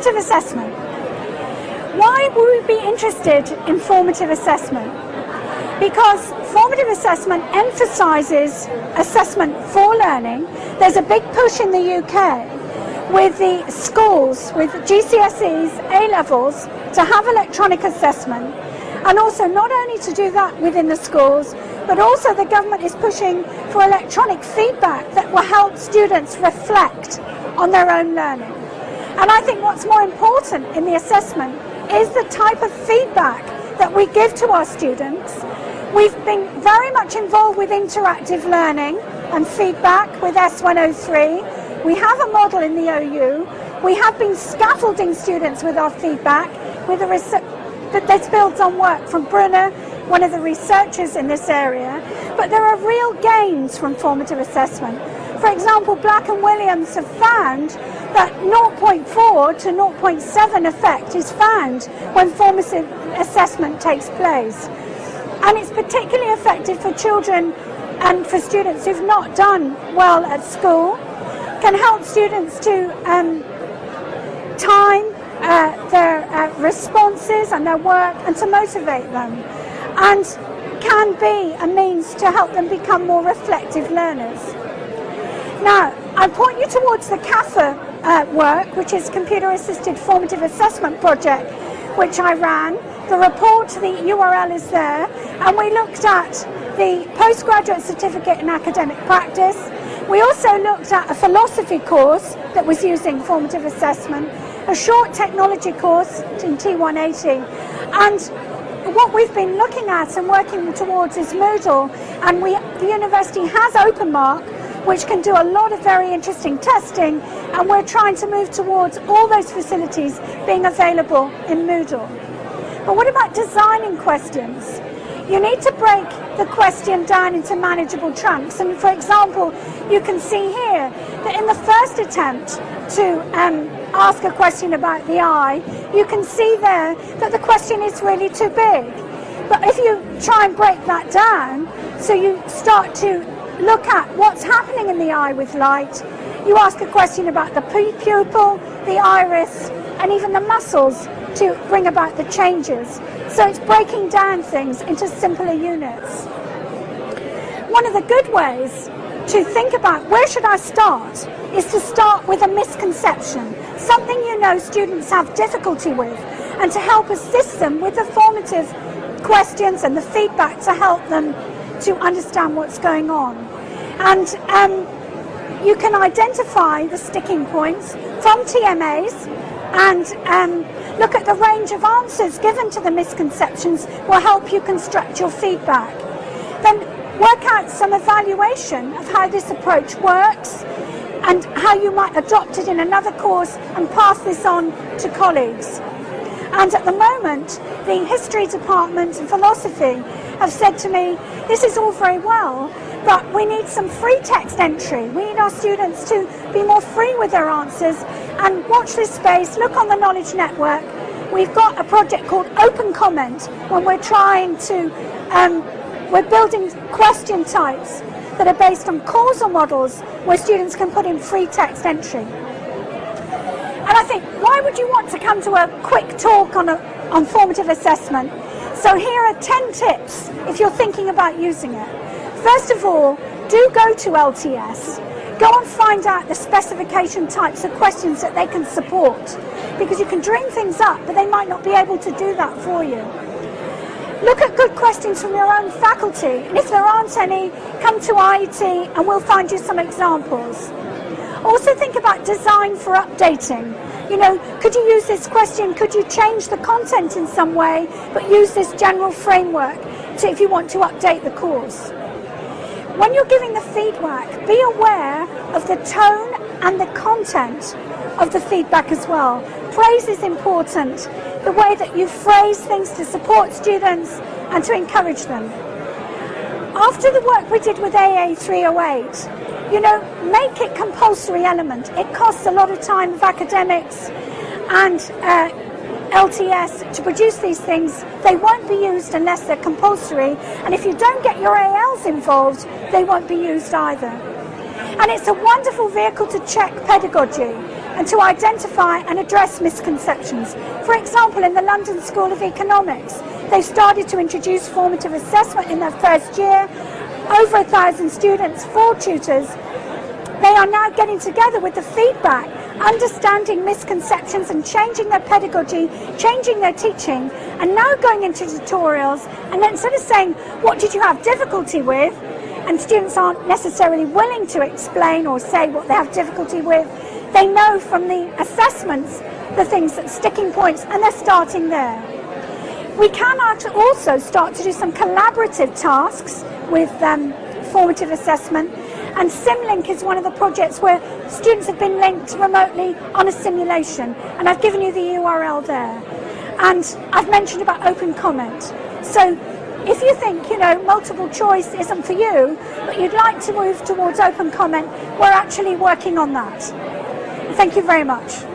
Formative assessment. Why would we be interested in formative assessment? Because formative assessment emphasises assessment for learning. There's a big push in the UK with the schools, with GCSEs, A-levels, to have electronic assessment. And also not only to do that within the schools, but also the government is pushing for electronic feedback that will help students reflect on their own learning. And I think what's more important in the assessment is the type of feedback that we give to our students. We've been very much involved with interactive learning and feedback with S103. We have a model in the OU. We have been scaffolding students with our feedback, with this builds on work from Brunner, one of the researchers in this area. But there are real gains from formative assessment. For example, Black and Williams have found that 0.4 to 0.7 effect is found when formative assessment takes place. And it's particularly effective for children and for students who've not done well at school, can help students to time their responses and their work and to motivate them, and can be a means to help them become more reflective learners. Now, I point you towards the CAFA work, which is Computer Assisted Formative Assessment Project, which I ran. The report, the URL is there, and we looked at the postgraduate certificate in academic practice. We also looked at a philosophy course that was using formative assessment, a short technology course in T180, and what we've been looking at and working towards is Moodle, and the university has OpenMark, which can do a lot of very interesting testing, and we're trying to move towards all those facilities being available in Moodle. But what about designing questions? You need to break the question down into manageable chunks, and for example, you can see here that in the first attempt to ask a question about the eye, you can see there that the question is really too big. But if you try and break that down, so you start to look at what's happening in the eye with light, you ask a question about the pupil, the iris, and even the muscles to bring about the changes. So it's breaking down things into simpler units. One of the good ways to think about where should I start is to start with a misconception, something you know students have difficulty with, and to help assist them with the formative questions and the feedback to help them to understand what's going on. And you can identify the sticking points from TMAs and look at the range of answers given to the misconceptions will help you construct your feedback. Then work out some evaluation of how this approach works and how you might adopt it in another course and pass this on to colleagues. And at the moment, the history department and philosophy have said to me, this is all very well, but we need some free text entry. We need our students to be more free with their answers, and watch this space, look on the Knowledge Network. We've got a project called Open Comment, when we're trying to, we're building question types that are based on causal models where students can put in free text entry. And I think, why would you want to come to a quick talk on formative assessment? So here are 10 tips if you're thinking about using it. First of all, do go to LTS. Go and find out the specification types of questions that they can support, because you can dream things up, but they might not be able to do that for you. Look at good questions from your own faculty, and if there aren't any, come to IET and we'll find you some examples. Also think about design for updating. You know, could you use this question, could you change the content in some way, but use this general framework if you want to update the course. When you're giving the feedback, be aware of the tone and the content of the feedback as well. Praise is important, the way that you phrase things to support students and to encourage them. After the work we did with AA 308, you know, make it compulsory element. It costs a lot of time of academics and LTS to produce these things. They won't be used unless they're compulsory, and if you don't get your ALs involved, they won't be used either. And it's a wonderful vehicle to check pedagogy. and to identify and address misconceptions. For example, in the London School of Economics, they've started to introduce formative assessment in their first year. Over 1,000 students, 4 tutors. They are now getting together with the feedback, understanding misconceptions and changing their pedagogy, changing their teaching, and now going into tutorials, and instead of saying, what did you have difficulty with? And students aren't necessarily willing to explain or say what they have difficulty with. They know from the assessments the things that sticking points, and they're starting there. We can also start to do some collaborative tasks with formative assessment, and SimLink is one of the projects where students have been linked remotely on a simulation, and I've given you the URL there. And I've mentioned about open comment. So if you think, multiple choice isn't for you, but you'd like to move towards open comment, we're actually working on that. Thank you very much.